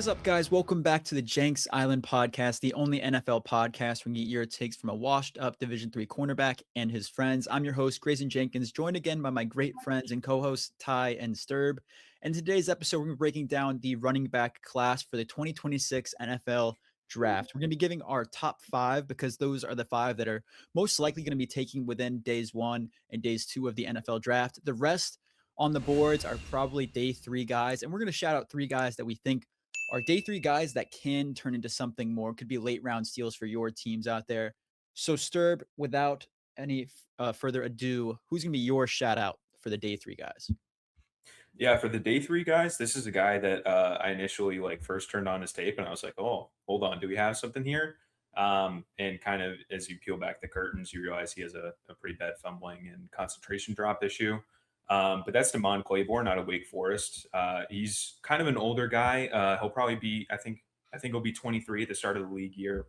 What's up, guys? Welcome back to the Jenks Island podcast, the only NFL podcast where you get your takes from a washed-up Division III cornerback and his friends. I'm your host, Grayson Jenkins, joined again by my great friends and co-hosts, Ty and STERB. And in today's episode, we're going to be breaking down the running back class for the 2026 NFL Draft. We're going to be giving our top five because those are the five that are most likely going to be taken within days 1 and days 2 of the NFL Draft. The rest on the boards are probably day 3 guys, and we're going to shout out 3 guys that we think are day 3 guys that can turn into something more. Could be late round steals for your teams out there. So, Sturb, without any further ado, who's going to be your shout out for the day 3 guys? Yeah, for the day 3 guys, this is a guy that I initially first turned on his tape and I was like, oh, hold on, do we have something here? And kind of as you peel back the curtains, you realize he has a pretty bad fumbling and concentration drop issue. But that's Damon Claiborne out of Wake Forest. He's kind of an older guy. He'll probably be, I think he'll be 23 at the start of the league year.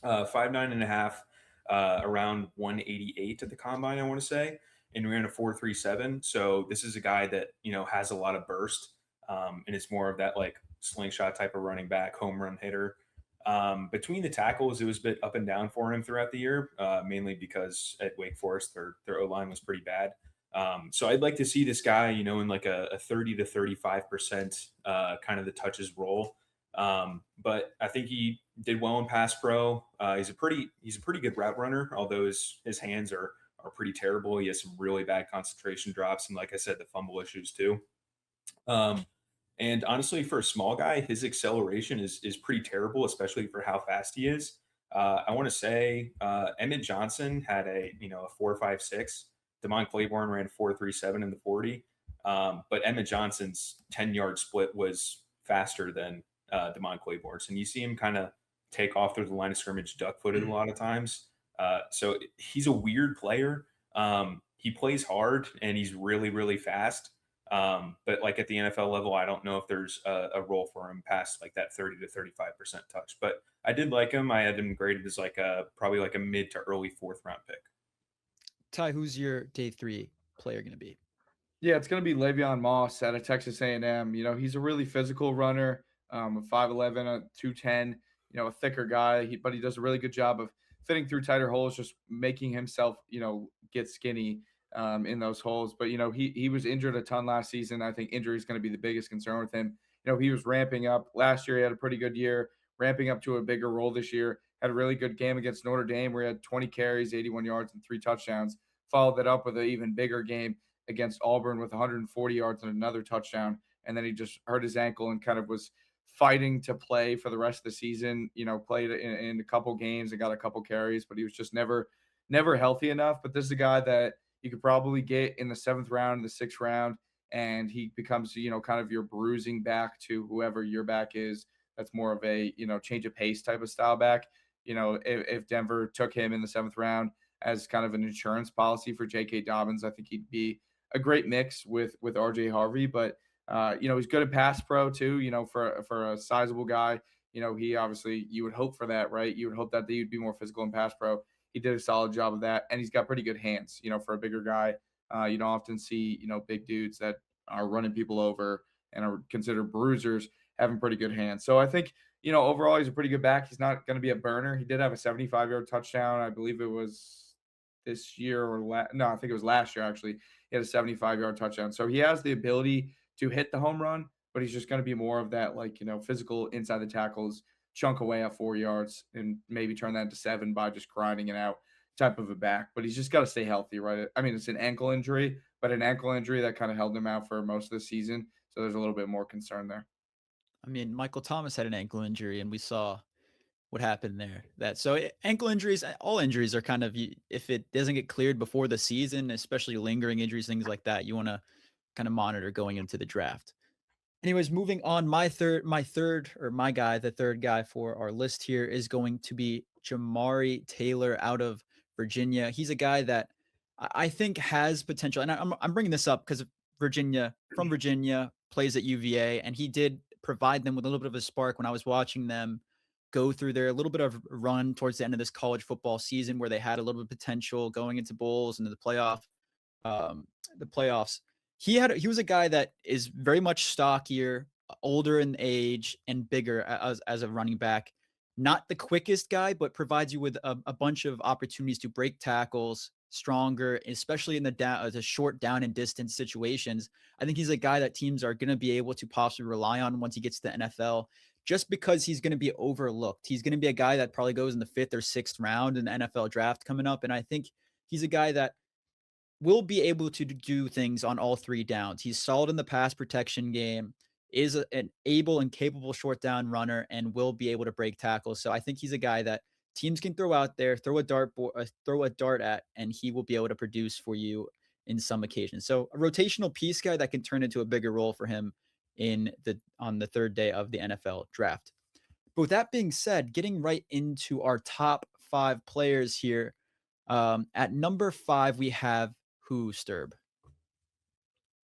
5'9" and a half, around 188 at the combine, I want to say, and ran a 4.37. So this is a guy that has a lot of burst, and it's more of that slingshot type of running back, home run hitter. Between the tackles, it was a bit up and down for him throughout the year, mainly because at Wake Forest their O line was pretty bad. So I'd like to see this guy, in like a 30 to 35% kind of the touches role. But I think he did well in pass pro. He's a pretty good route runner, although his hands are pretty terrible. He has some really bad concentration drops, and like I said, the fumble issues too. Um, and honestly, for a small guy, his acceleration is pretty terrible, especially for how fast he is. I want to say Emmett Johnson had a 4.56. Damon Claiborne ran 4.37 in the 40. But Emmett Johnson's 10-yard split was faster than Damon Claiborne's, and you see him kind of take off through the line of scrimmage duck-footed a lot of times. So he's a weird player. He plays hard and he's really, really fast. But like at the NFL level, I don't know if there's a role for him past like that 30 to 35% touch. But I did like him. I had him graded as probably like a mid to early 4th round pick. Ty, who's your day 3 player going to be? Yeah, it's going to be Le'Veon Moss out of Texas A&M. He's a really physical runner, a 5'11", a 210, a thicker guy, but he does a really good job of fitting through tighter holes, just making himself, get skinny in those holes. But, he was injured a ton last season. I think injury is going to be the biggest concern with him. He was ramping up. Last year, he had a pretty good year, ramping up to a bigger role this year. Had a really good game against Notre Dame where he had 20 carries, 81 yards, and 3 touchdowns. Followed that up with an even bigger game against Auburn with 140 yards and another touchdown. And then he just hurt his ankle and kind of was fighting to play for the rest of the season. Played in a couple games and got a couple carries, but he was just never healthy enough. But this is a guy that you could probably get in the 7th round, the 6th round, and he becomes, kind of your bruising back to whoever your back is. That's more of a, change of pace type of style back. If Denver took him in the 7th round as kind of an insurance policy for J.K. Dobbins, I think he'd be a great mix with R.J. Harvey. But he's good at pass pro too. For a sizable guy, he obviously, you would hope for that, right? You would hope that he'd be more physical in pass pro. He did a solid job of that, and he's got pretty good hands. For a bigger guy, you don't often see big dudes that are running people over and are considered bruisers having pretty good hands. So I think overall he's a pretty good back. He's not going to be a burner. He did have a 75-yard touchdown. I believe it was this year or no, I think it was last year actually. He had a 75-yard touchdown. So he has the ability to hit the home run, but he's just going to be more of that physical inside the tackles, chunk away at 4 yards and maybe turn that into 7 by just grinding it out type of a back. But he's just got to stay healthy, right? I mean, it's an ankle injury, but an ankle injury that kind of held him out for most of the season. So there's a little bit more concern there. I mean, Michael Thomas had an ankle injury, and we saw what happened there. Ankle injuries, all injuries are kind of, if it doesn't get cleared before the season, especially lingering injuries, things like that, you want to kind of monitor going into the draft. Anyways, moving on, the third guy for our list here is going to be Jamari Taylor out of Virginia. He's a guy that I think has potential, and I'm bringing this up because Virginia plays at UVA, and he did provide them with a little bit of a spark when I was watching them go through their little bit of run towards the end of this college football season, where they had a little bit of potential going into bowls and the playoffs. He was a guy that is very much stockier, older in age and bigger as a running back. Not the quickest guy, but provides you with a bunch of opportunities to break tackles, stronger, especially in the short down and distance situations. I think he's a guy that teams are going to be able to possibly rely on once he gets to the NFL, just because he's going to be overlooked. He's going to be a guy that probably goes in the 5th or 6th round in the NFL draft coming up, and I think he's a guy that will be able to do things on all 3 downs. He's solid in the pass protection game, is an able and capable short down runner, and will be able to break tackles. So I think he's a guy that teams can throw out there, throw a dart at, and he will be able to produce for you in some occasions. So a rotational piece guy that can turn into a bigger role for him on the 3rd day of the NFL draft. But with that being said, getting right into our top 5 players here. At number 5, we have who, Sturb?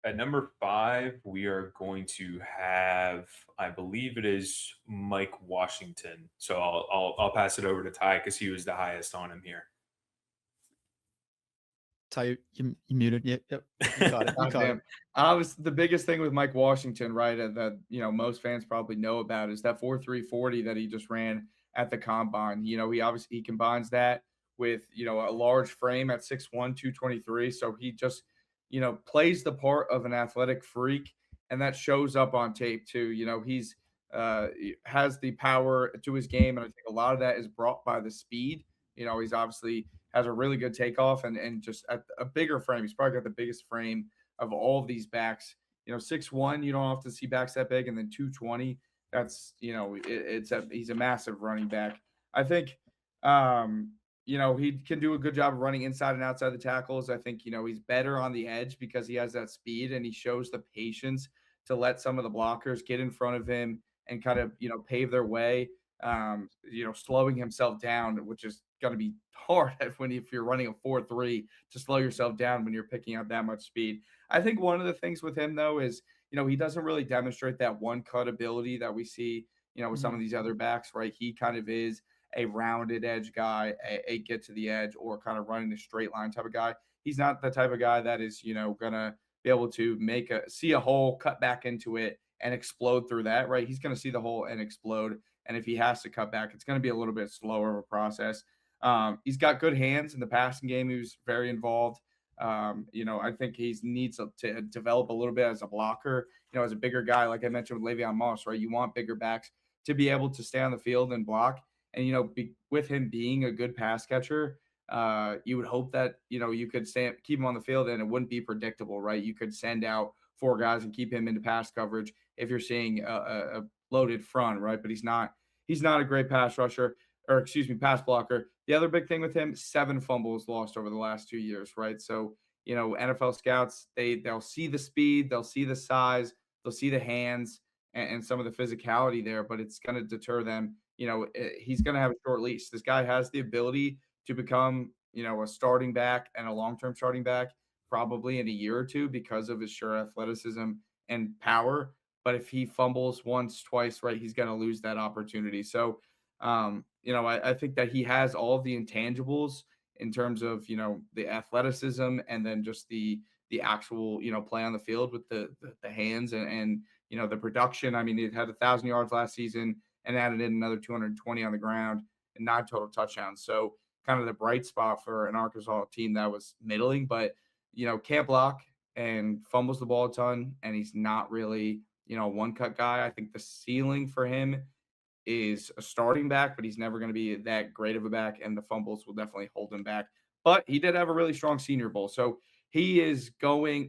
At number 5, we are going to have, I believe it is Mike Washington. So I'll pass it over to Ty because he was the highest on him here. Ty, you muted. Yep, you caught it. You caught it. I was the biggest thing with Mike Washington, right? That most fans probably know about is that 4.340 that he just ran at the combine. He combines that with a large frame at 6'1", 223. So he just plays the part of an athletic freak, and that shows up on tape too. He's has the power to his game, and I think a lot of that is brought by the speed. He's obviously has a really good takeoff and just at a bigger frame. He's probably got the biggest frame of all of these backs. 6'1", you don't often see backs that big, and then 220. That's he's a massive running back. I think he can do a good job of running inside and outside the tackles. I think, he's better on the edge because he has that speed and he shows the patience to let some of the blockers get in front of him and kind of, pave their way, slowing himself down, which is going to be hard if you're running a 4.3 to slow yourself down when you're picking up that much speed. I think one of the things with him, though, is, he doesn't really demonstrate that one cut ability that we see, with some of these other backs, right? He kind of is a rounded edge guy, a get to the edge, or kind of running a straight line type of guy. He's not the type of guy that is, gonna be able to see a hole, cut back into it, and explode through that, right? He's gonna see the hole and explode. And if he has to cut back, it's gonna be a little bit slower of a process. He's got good hands in the passing game. He was very involved. I think he needs to develop a little bit as a blocker. As a bigger guy, like I mentioned with Le'Veon Moss, right? You want bigger backs to be able to stay on the field and block. And, with him being a good pass catcher, you would hope that, you could keep him on the field and it wouldn't be predictable, right? You could send out 4 guys and keep him into pass coverage if you're seeing a loaded front, right? But he's not a great pass rusher pass blocker. The other big thing with him, 7 fumbles lost over the last 2 years, right? So, NFL scouts, they'll see the speed, they'll see the size, they'll see the hands and some of the physicality there, but it's going to deter them. He's going to have a short leash. This guy has the ability to become, a starting back and a long-term starting back probably in a year or two because of his sure athleticism and power. But if he fumbles once, twice, right, he's going to lose that opportunity. So, I think that he has all of the intangibles in terms of, the athleticism and then just the actual, play on the field with the hands and the production. I mean, he had 1,000 yards last season and added in another 220 on the ground and 9 total touchdowns. So kind of the bright spot for an Arkansas team that was middling, but, can't block and fumbles the ball a ton. And he's not really, a one-cut guy. I think the ceiling for him is a starting back, but he's never going to be that great of a back, and the fumbles will definitely hold him back. But he did have a really strong Senior Bowl. So he is going,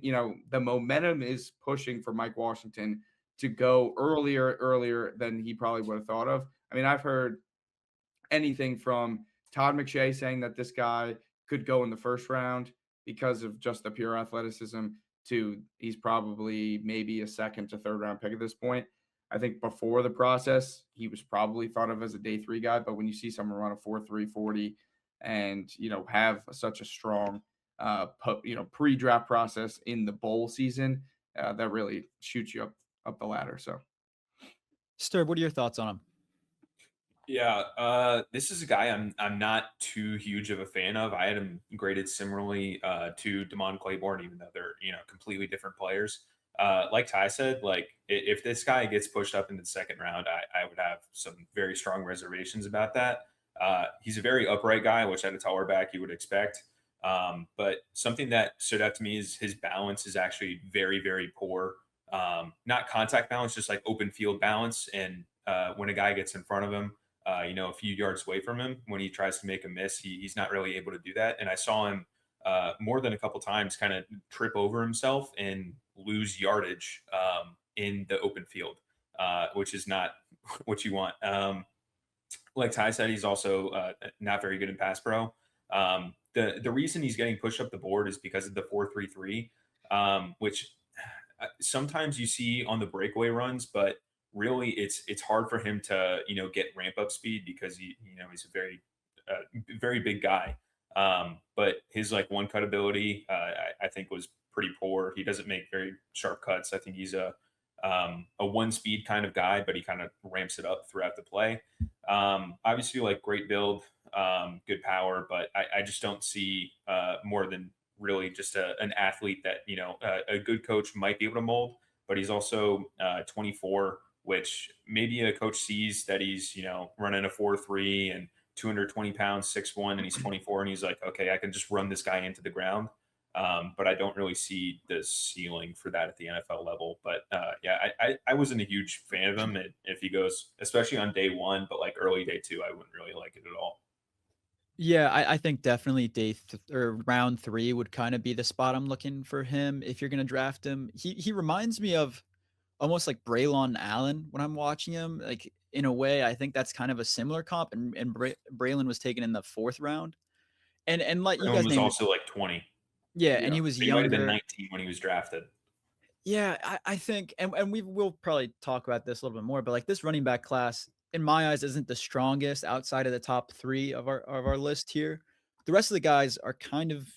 the momentum is pushing for Mike Washington to go earlier than he probably would have thought of. I mean, I've heard anything from Todd McShay saying that this guy could go in the first round because of just the pure athleticism to he's probably maybe a second to third round pick at this point. I think before the process, he was probably thought of as a day 3 guy, but when you see someone run a 4.340 and, have such a strong, pre-draft process in the bowl season, that really shoots you up the ladder. So, Sturb, what are your thoughts on him? Yeah, this is a guy I'm not too huge of a fan of. I had him graded similarly to Damon Claiborne, even though they're completely different players. like Ty said, like if this guy gets pushed up into the second round, I would have some very strong reservations about that. He's a very upright guy, which at a taller back you would expect. But something that stood out to me is his balance is actually very, very poor. Not contact balance, just like open field balance. And when a guy gets in front of him, a few yards away from him, when he tries to make a miss, he's not really able to do that. And I saw him more than a couple times kind of trip over himself and lose yardage in the open field, which is not what you want. Like Ty said, he's also not very good in pass pro. The reason he's getting pushed up the board is because of the 4-3-3, which sometimes you see on the breakaway runs, but really it's hard for him to get ramp up speed because he's a very big guy. But his like one cut ability, I think was pretty poor. He doesn't make very sharp cuts. I think he's a one speed kind of guy, but he kind of ramps it up throughout the play. Obviously, like great build, good power, but I just don't see more than really just an athlete that a good coach might be able to mold. But he's also 24, which maybe a coach sees that he's running a 4-3 and 220 pounds, 6'1", and he's 24, and he's like, okay, I can just run this guy into the ground. But I don't really see the ceiling for that at the NFL level. But yeah, I wasn't a huge fan of him if he goes, especially on day one, but like early day two, I wouldn't really like it at all. Yeah, I think definitely or round 3 would kind of be the spot I'm looking for him if you're gonna draft him. He reminds me of almost like Braylon Allen when I'm watching him. Like in a way, I think that's kind of a similar comp. And Braylon was taken in the 4th round. And like you Braylon guys was named it, also like 20. yeah, and Yeah. he was He might have been younger. 19 when he was drafted. Yeah, I think, and we'll probably talk about this a little bit more, but like this running back class, in my eyes, isn't the strongest outside of the top 3 of our list here. The rest of the guys are kind of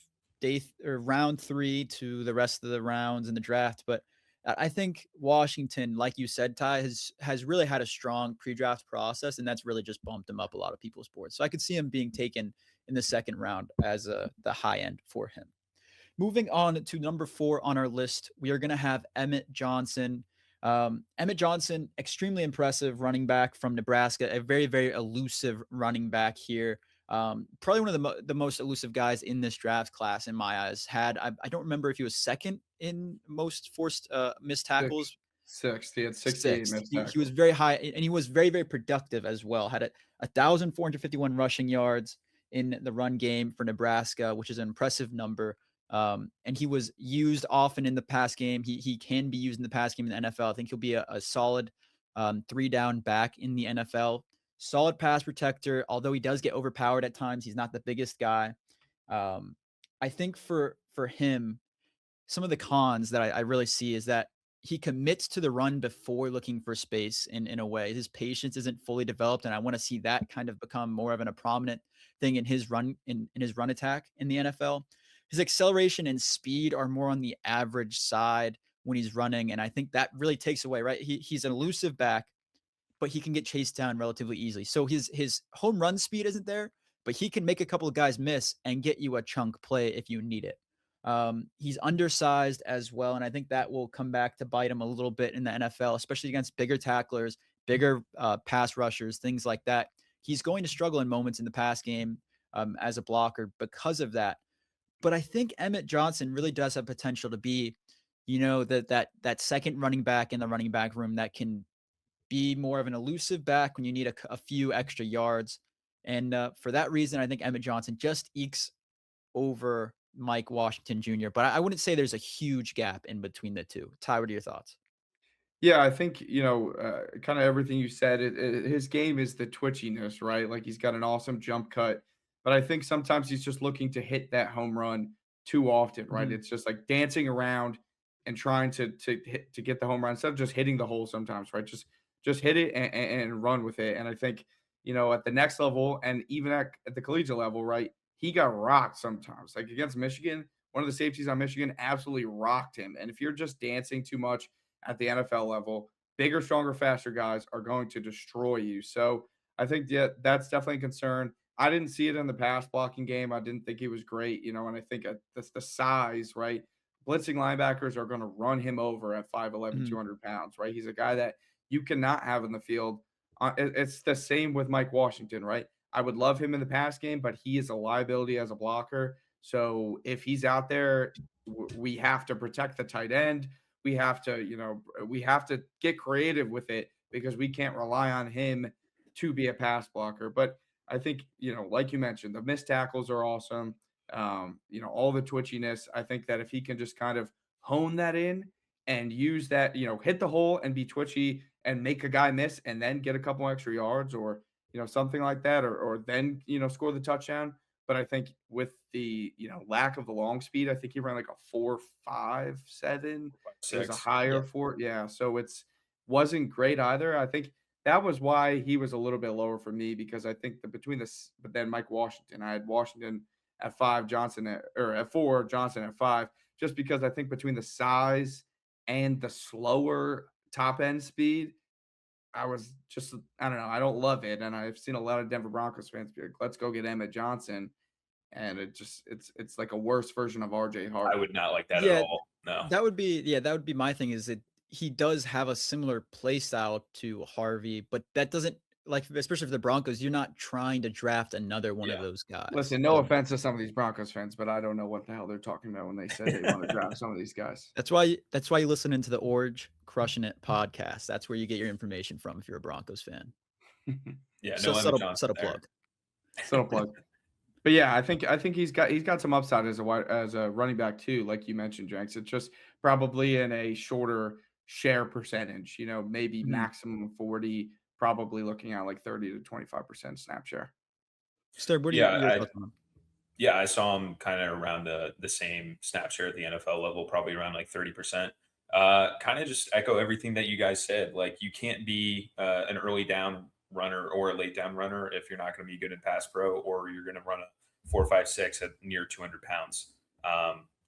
or round 3 to the rest of the rounds in the draft. But I think Washington, like you said, Ty, has really had a strong pre-draft process, and that's really just bumped him up a lot of people's boards. So I could see him being taken in the second round as the high end for him. Moving on to number 4 on our list, we are going to have Emmett Johnson. Emmett Johnson, extremely impressive running back from Nebraska, a very, very elusive running back here. Probably one of the most elusive guys in this draft class, in my eyes. I don't remember if he was second in most forced missed tackles. Sixth. He had 68 Sixth. missed He was tackles. very high, and he was very, very productive as well. Had 1,451 rushing yards in the run game for Nebraska, which is an impressive number. And he was used often in the pass game. He can be used in the pass game in the NFL. I think he'll be a solid 3-down back in the NFL. Solid pass protector, although he does get overpowered at times. He's not the biggest guy. I think for him, some of the cons that I really see is that he commits to the run before looking for space in a way. His patience isn't fully developed, and I want to see that kind of become more of a prominent thing in his run in his run attack in the NFL. His acceleration and speed are more on the average side when he's running, and I think that really takes away, right? He's an elusive back, but he can get chased down relatively easily. So his home run speed isn't there, but he can make a couple of guys miss and get you a chunk play if you need it. He's undersized as well, and I think that will come back to bite him a little bit in the NFL, especially against bigger tacklers, bigger pass rushers, things like that. He's going to struggle in moments in the pass game as a blocker because of that. But I think Emmett Johnson really does have potential to be, that second running back in the running back room that can be more of an elusive back when you need a few extra yards. And for that reason, I think Emmett Johnson just ekes over Mike Washington Jr. But I wouldn't say there's a huge gap in between the two. Ty, what are your thoughts? Yeah, I think, kind of everything you said, his game is the twitchiness, right? Like he's got an awesome jump cut, but I think sometimes he's just looking to hit that home run too often, right? Mhm. It's just like dancing around and trying to get the home run instead of just hitting the hole sometimes, right? Just hit it and run with it. And I think, at the next level and even at the collegiate level, right? He got rocked sometimes. Like against Michigan, one of the safeties on Michigan absolutely rocked him. And if you're just dancing too much at the NFL level, bigger, stronger, faster guys are going to destroy you. So I think that's definitely a concern. I didn't see it in the pass blocking game. I didn't think he was great, and I think that's the size, right? blitzing linebackers are going to run him over at 5'11", 200 pounds, right? He's a guy that you cannot have in the field. It's the same with Mike Washington, right? I would love him in the pass game, but he is a liability as a blocker. So if he's out there, we have to protect the tight end. We have to, we have to get creative with it because we can't rely on him to be a pass blocker. But I think, like you mentioned, the missed tackles are awesome. All the twitchiness. I think that if he can just kind of hone that in and use that, hit the hole and be twitchy and make a guy miss and then get a couple extra yards or, something like that, or then, score the touchdown. But I think with the, lack of the long speed, I think he ran like a 4.57. It was a 6. higher four. Yeah. So wasn't great either. I think that was why he was a little bit lower for me because I think that but then Mike Washington, I had Washington at 5, at 4, Johnson at 5, just because I think between the size and the slower top end speed, I don't know. I don't love it. And I've seen a lot of Denver Broncos fans be like, let's go get Emmett Johnson. And it's like a worse version of RJ Hart. I would not like that at all. No. That would be my thing is that he does have a similar play style to Harvey, but that doesn't especially for the Broncos, you're not trying to draft another one of those guys. Listen, no offense to some of these Broncos fans, but I don't know what the hell they're talking about when they say they want to draft some of these guys. That's why you listen into the Orange Crushing It podcast. That's where you get your information from if you're a Broncos fan. Yeah, so no subtle plug. Subtle plug. But yeah, I think he's got some upside as a running back too, like you mentioned, Jenks. It's just probably in a shorter share percentage, maybe maximum 40, probably looking at like 30 to 25% snap share. STERB, what do your thoughts on him? Yeah, I saw him kind of around the same snap share at the NFL level, probably around like 30%. Kind of just echo everything that you guys said. Like you can't be an early down runner or a late down runner if you're not going to be good in pass pro or you're going to run a 4.56 at near 200 pounds.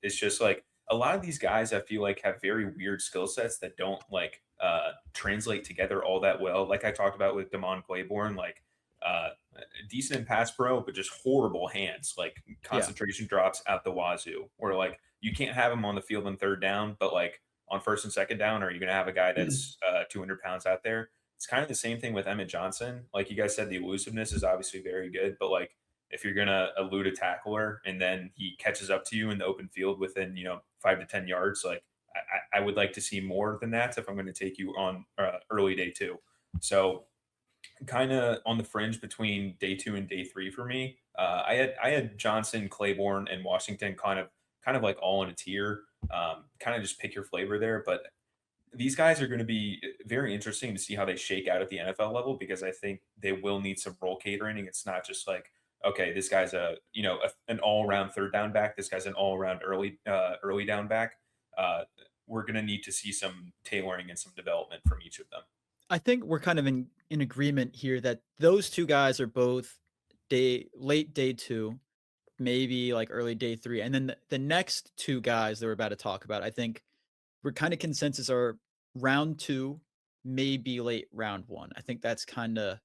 It's just like a lot of these guys I feel like have very weird skill sets that don't translate together all that well. Like I talked about with Damon Claiborne, decent in pass pro, but just horrible hands, like concentration drops out the wazoo, where like you can't have him on the field on third down, but like on first and second down, are you going to have a guy that's 200 pounds out there? It's kind of the same thing with Emmett Johnson. Like you guys said, the elusiveness is obviously very good, but like if you're going to elude a tackler and then he catches up to you in the open field within, 5 to 10 yards, like I would like to see more than that if I'm going to take you on early day 2. So kind of on the fringe between day 2 and day 3 for me. I had Johnson, Claiborne, and Washington kind of like all in a tier. Kind of just pick your flavor there, but these guys are going to be very interesting to see how they shake out at the NFL level because I think they will need some role catering. It's not just like, okay, this guy's an all around third down back. This guy's an all around early down back. We're going to need to see some tailoring and some development from each of them. I think we're kind of in agreement here that those two guys are both late day 2, maybe like early day 3. And then the next two guys that we're about to talk about, I think we're kind of consensus are round 2, maybe late round 1. I think that's kind of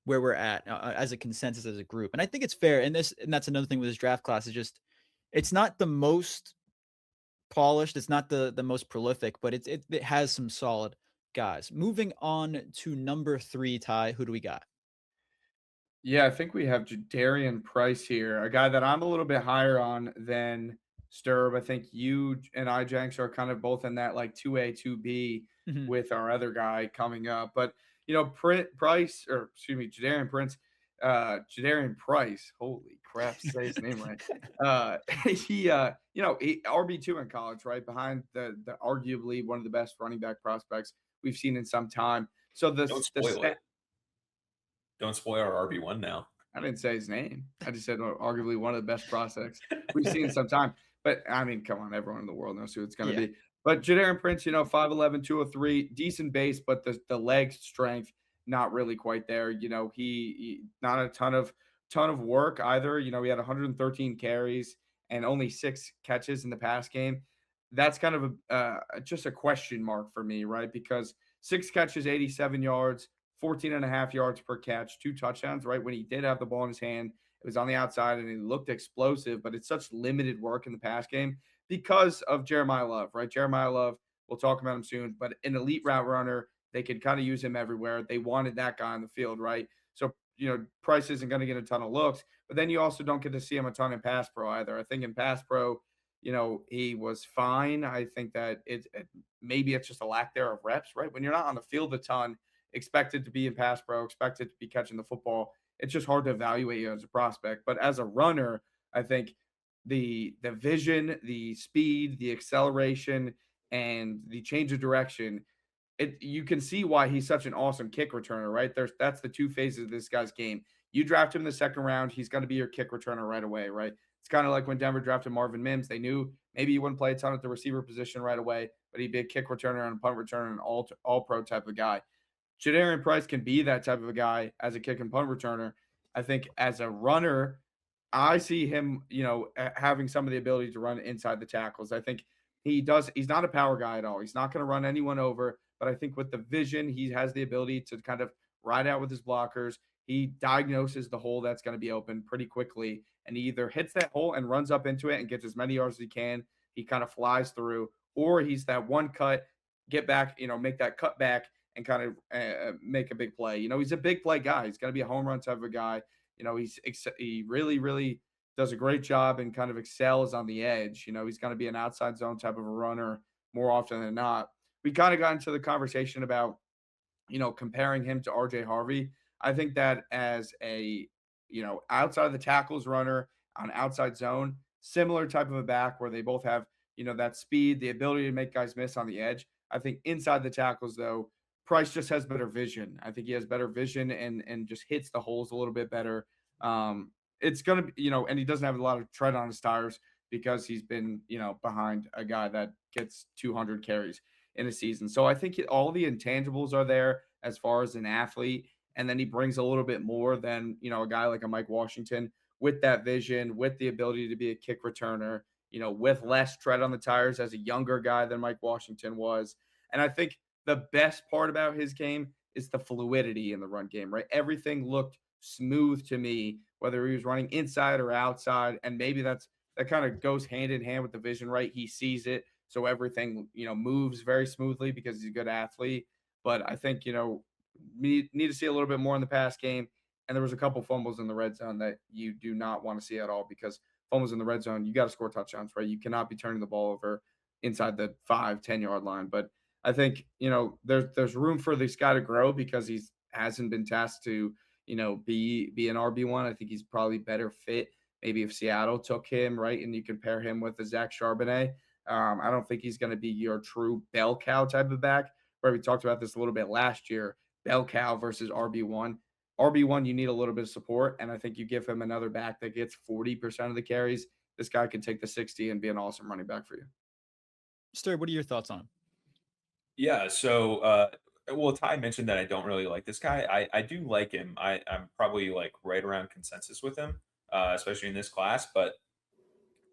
where we're at as a consensus as a group. And I think it's fair. And that's another thing with this draft class is just, it's not the most polished. It's not the most prolific, but it has some solid guys. Moving on to number 3, Ty, who do we got? Yeah, I think we have Jadarian Price here, a guy that I'm a little bit higher on than STERB. I think you and I, Jenks, are kind of both in that like 2A, 2B with our other guy coming up. But, Jadarian Price, holy crap, say his name right. He RB2 in college, right? Behind the arguably one of the best running back prospects we've seen in some time. So don't spoil our RB1 now. I didn't say his name. I just said arguably one of the best prospects we've seen in some time. But I mean, come on, everyone in the world knows who it's going to be. But Jadarian Price, 5'11", 203, decent base, but the leg strength not really quite there. He not a ton of work either. He had 113 carries and only 6 catches in the pass game. That's kind of just a question mark for me, right? Because 6 catches, 87 yards. 14.5 yards per catch, 2 touchdowns, right? When he did have the ball in his hand, it was on the outside and he looked explosive, but it's such limited work in the pass game because of Jeremiyah Love, right? Jeremiyah Love, we'll talk about him soon, but an elite route runner, they could kind of use him everywhere. They wanted that guy on the field, right? So, Price isn't going to get a ton of looks, but then you also don't get to see him a ton in pass pro either. I think in pass pro, he was fine. I think that maybe it's just a lack there of reps, right? When you're not on the field a ton, expected to be in pass pro, expected to be catching the football, it's just hard to evaluate you as a prospect. But as a runner, I think the vision, the speed, the acceleration, and the change of direction, you can see why he's such an awesome kick returner, right? That's the two phases of this guy's game. You draft him in the second round, he's going to be your kick returner right away, right? It's kind of like when Denver drafted Marvin Mims. They knew maybe he wouldn't play a ton at the receiver position right away, but he'd be a kick returner and a punt returner and all pro type of guy. Jadarian Price can be that type of a guy as a kick and punt returner. I think as a runner, I see him, having some of the ability to run inside the tackles. I think he's not a power guy at all. He's not going to run anyone over, but I think with the vision, he has the ability to kind of ride out with his blockers. He diagnoses the hole that's going to be open pretty quickly, and he either hits that hole and runs up into it and gets as many yards as he can. He kind of flies through, or he's that one cut, get back, make that cut back and kind of make a big play. He's a big play guy. He's going to be a home run type of a guy. He really, really does a great job and kind of excels on the edge. He's going to be an outside zone type of a runner more often than not. We kind of got into the conversation about, comparing him to RJ Harvey. I think that as a, outside of the tackles runner on outside zone, similar type of a back where they both have, that speed, the ability to make guys miss on the edge. I think inside the tackles, though, Price just has better vision. I think he has better vision and just hits the holes a little bit better. It's going to be, and he doesn't have a lot of tread on his tires because he's been, behind a guy that gets 200 carries in a season. So I think all the intangibles are there as far as an athlete. And then he brings a little bit more than, a guy like a Mike Washington with that vision, with the ability to be a kick returner, with less tread on the tires as a younger guy than Mike Washington was. And I think the best part about his game is the fluidity in the run game, right? Everything looked smooth to me, whether he was running inside or outside. And maybe that kind of goes hand in hand with the vision, right? He sees it. So everything, moves very smoothly because he's a good athlete. But I think, we need to see a little bit more in the pass game. And there was a couple fumbles in the red zone that you do not want to see at all, because fumbles in the red zone, you got to score touchdowns, right? You cannot be turning the ball over inside the 5-10 yard line. But I think, there's room for this guy to grow because he hasn't been tasked to, be an RB1. I think he's probably better fit. Maybe if Seattle took him, right, and you compare him with a Zach Charbonnet, I don't think he's going to be your true bell cow type of back. Where we talked about this a little bit last year, bell cow versus RB1. RB1, you need a little bit of support, and I think you give him another back that gets 40% of the carries. This guy can take the 60 and be an awesome running back for you. STERB, what are your thoughts on him? Yeah. So, well, Ty mentioned that I don't really like this guy. I do like him. I'm probably like right around consensus with him, especially in this class. But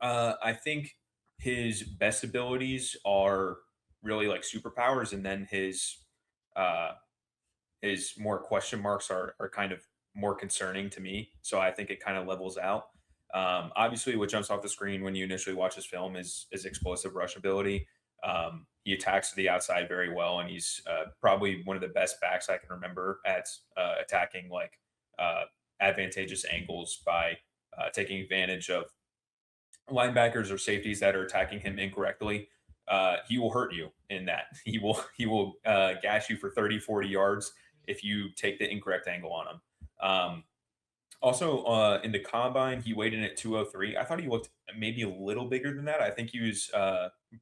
I think his best abilities are really like superpowers, and then his more question marks are kind of more concerning to me. So I think it kind of levels out. Obviously, what jumps off the screen when you initially watch his film is explosive rush ability. He attacks to the outside very well, and he's probably one of the best backs I can remember at attacking like advantageous angles by taking advantage of linebackers or safeties that are attacking him incorrectly. He will hurt you in that. He will gash you for 30, 40 yards if you take the incorrect angle on him. Also, in the combine, he weighed in at 203. I thought he looked maybe a little bigger than that. I think he was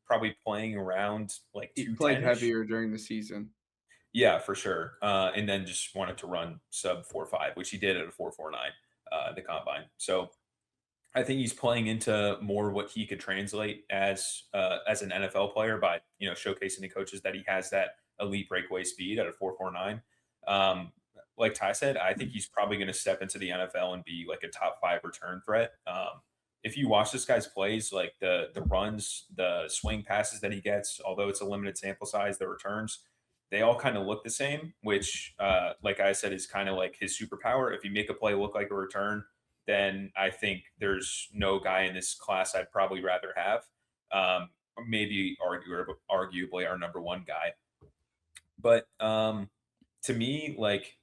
probably playing around like He 210. played heavier during the season. Yeah, for sure. And then just wanted to run sub 4.5, which he did at a 4.49 in the combine. So I think he's playing into more what he could translate as an NFL player by showcasing to coaches that he has that elite breakaway speed at a 4.49. Like Ty said, I think he's probably going to step into the NFL and be like a top 5 return threat. If you watch this guy's plays, like the runs, the swing passes that he gets, although it's a limited sample size, the returns, they all kind of look the same, which, like I said, is kind of like his superpower. If you make a play look like a return, then I think there's no guy in this class I'd probably rather have. maybe arguably our number one guy. But to me, like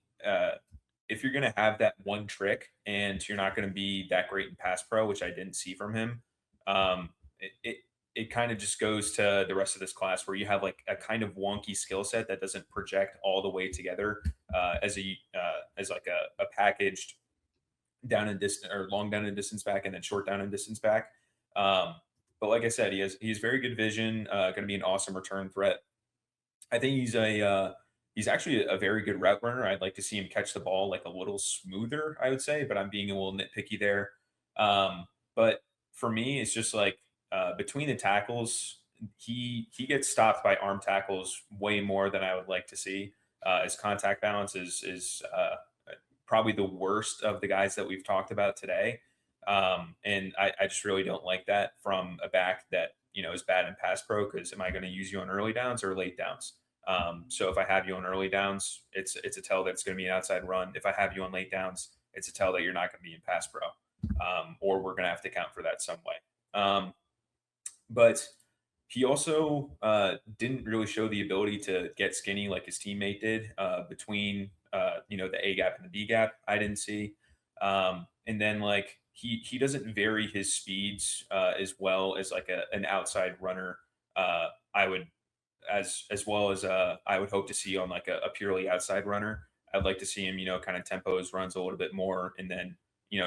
if you're gonna have that one trick and you're not gonna be that great in pass pro, which I didn't see from him, it kind of just goes to the rest of this class where you have like a kind of wonky skill set that doesn't project all the way together as like a packaged down and distance or long down and distance back and then short down and distance back. Um, but like I said, he has very good vision. Going to be an awesome return threat. I think he's actually a very good route runner. I'd like to see him catch the ball like a little smoother, I would say, but I'm being a little nitpicky there. But for me, it's just like between the tackles, he gets stopped by arm tackles way more than I would like to see. His contact balance is probably the worst of the guys that we've talked about today. And I just really don't like that from a back that is bad in pass pro because am I going to use you on early downs or late downs? So if I have you on early downs, it's a tell that it's going to be an outside run. If I have you on late downs, it's a tell that you're not going to be in pass pro, or we're going to have to account for that some way. But he also didn't really show the ability to get skinny like his teammate did between the A gap and the B gap. I didn't see, and then like he doesn't vary his speeds as well as like an outside runner. I would as well as I would hope to see on like a purely outside runner. I'd like to see him kind of tempo his runs a little bit more and then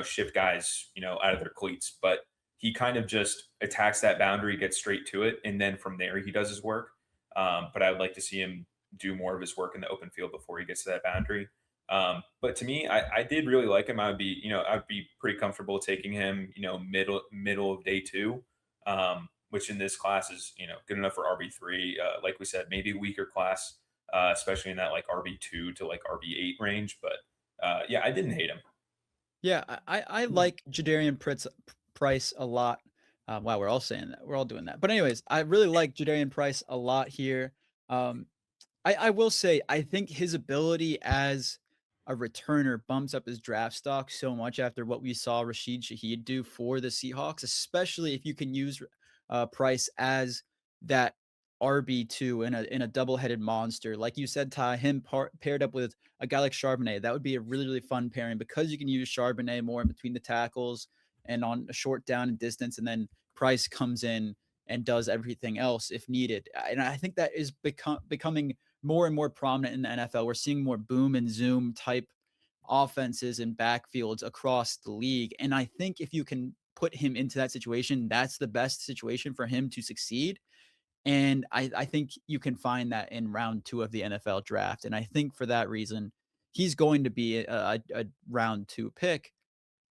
shift guys out of their cleats, but he kind of just attacks that boundary, gets straight to it, and then from there he does his work. But I would like to see him do more of his work in the open field before he gets to that boundary. But to me, I did really like him. I'd be pretty comfortable taking him, middle of day two, which in this class is, good enough for RB3. Like we said, maybe weaker class, especially in that like RB2 to like RB8 range. But yeah, I didn't hate him. Yeah, I like Jadarian Price a lot. Wow, we're all saying that. We're all doing that. But anyways, I really like Jadarian Price a lot here. Um, I will say I think his ability as a returner bumps up his draft stock so much after what we saw Rashid Shaheed do for the Seahawks, especially if you can use Price as that RB2 in a double-headed monster. Like you said, Ty, him paired up with a guy like Charbonnet, that would be a really, really fun pairing because you can use Charbonnet more in between the tackles and on a short down and distance, and then Price comes in and does everything else if needed. And I think that is becoming more and more prominent in the NFL. We're seeing more boom and zoom type offenses and backfields across the league. And I think if you can put him into that situation, that's the best situation for him to succeed. And I think you can find that in round 2 of the NFL draft. And I think for that reason, he's going to be a round 2 pick.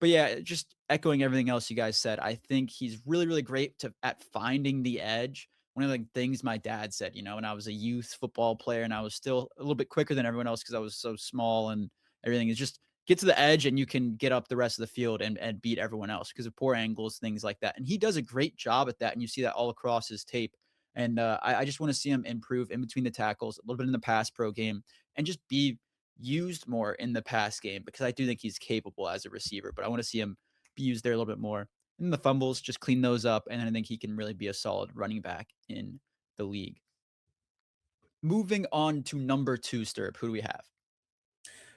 But yeah, just echoing everything else you guys said, I think he's really, really great at finding the edge. One of the things my dad said, when I was a youth football player and I was still a little bit quicker than everyone else because I was so small and everything, is just get to the edge and you can get up the rest of the field and beat everyone else because of poor angles, things like that. And he does a great job at that. And you see that all across his tape. And I just want to see him improve in between the tackles, a little bit in the pass pro game, and just be used more in the pass game because I do think he's capable as a receiver, but I want to see him be used there a little bit more. And the fumbles, just clean those up. And I think he can really be a solid running back in the league. Moving on to number 2, STERB. Who do we have?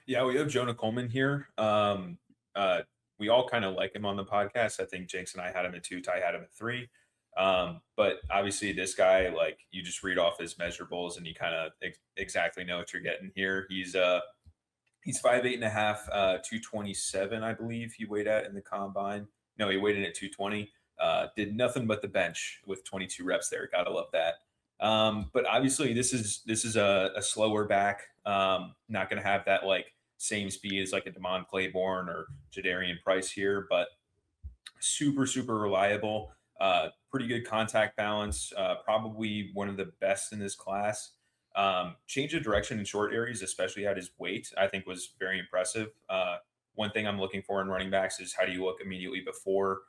Yeah, we have Jonah Coleman here. We all kind of like him on the podcast. I think Jenks and I had him at 2, Ty had him at 3. But obviously, this guy, like you just read off his measurables and you kind of exactly know what you're getting here. He's 5'8.5", 227, I believe he weighed at in the combine. No, he weighed in at 220. Did nothing but the bench with 22 reps there. Gotta love that. But obviously, this is a slower back. Not going to have that like same speed as like a Damon Claiborne or Jadarian Price here, but super super reliable. Pretty good contact balance. Probably one of the best in this class. Change of direction in short areas, especially at his weight, I think was very impressive. One thing I'm looking for in running backs is how do you look immediately before,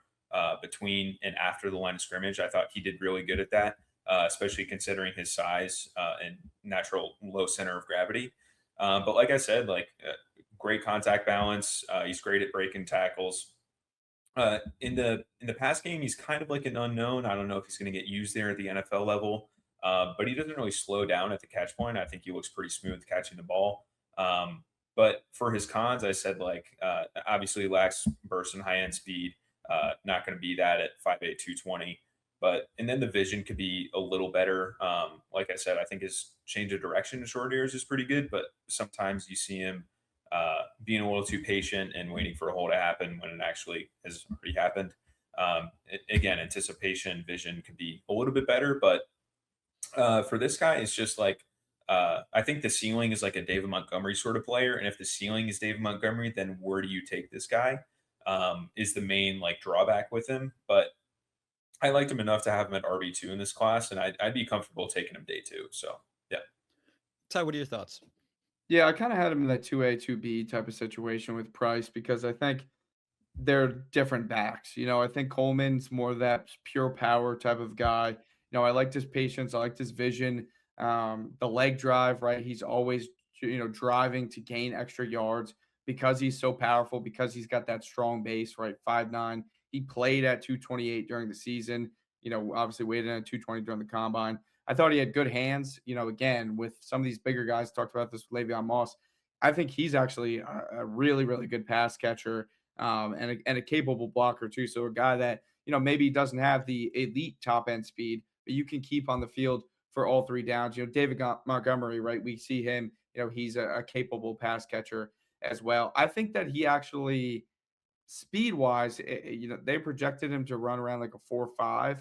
between, and after the line of scrimmage. I thought he did really good at that, especially considering his size and natural low center of gravity. But like I said, like great contact balance. He's great at breaking tackles. In the pass game, he's kind of like an unknown. I don't know if he's going to get used there at the NFL level, but he doesn't really slow down at the catch point. I think he looks pretty smooth catching the ball. Um, but for his cons, I said like obviously lacks burst and high end speed. Not going to be that at 5'8", 220. But and then the vision could be a little better. Like I said, I think his change of direction in short areas is pretty good, but sometimes you see him being a little too patient and waiting for a hole to happen when it actually has already happened. Again, anticipation, vision could be a little bit better, but for this guy, it's just like I think the ceiling is like a David Montgomery sort of player, and if the ceiling is David Montgomery, then where do you take this guy? Is the main like drawback with him, but I liked him enough to have him at RB2 in this class, and I'd be comfortable taking him day two. So yeah. Ty, what are your thoughts? Yeah, I kind of had him in that 2A, 2B type of situation with Price because I think they're different backs. I think Coleman's more of that pure power type of guy. I liked his patience. I liked his vision. The leg drive, right? He's always, driving to gain extra yards because he's so powerful, because he's got that strong base, right? 5'9". He played at 228 during the season, obviously weighed in at 220 during the combine. I thought he had good hands, again, with some of these bigger guys, talked about this with Le'Veon Moss. I think he's actually a really, really good pass catcher, and a capable blocker too. So a guy that maybe doesn't have the elite top end speed, but you can keep on the field for all three downs. David Montgomery, right? We see him. He's a capable pass catcher as well. I think that he actually speed wise, they projected him to run around like a 4.5.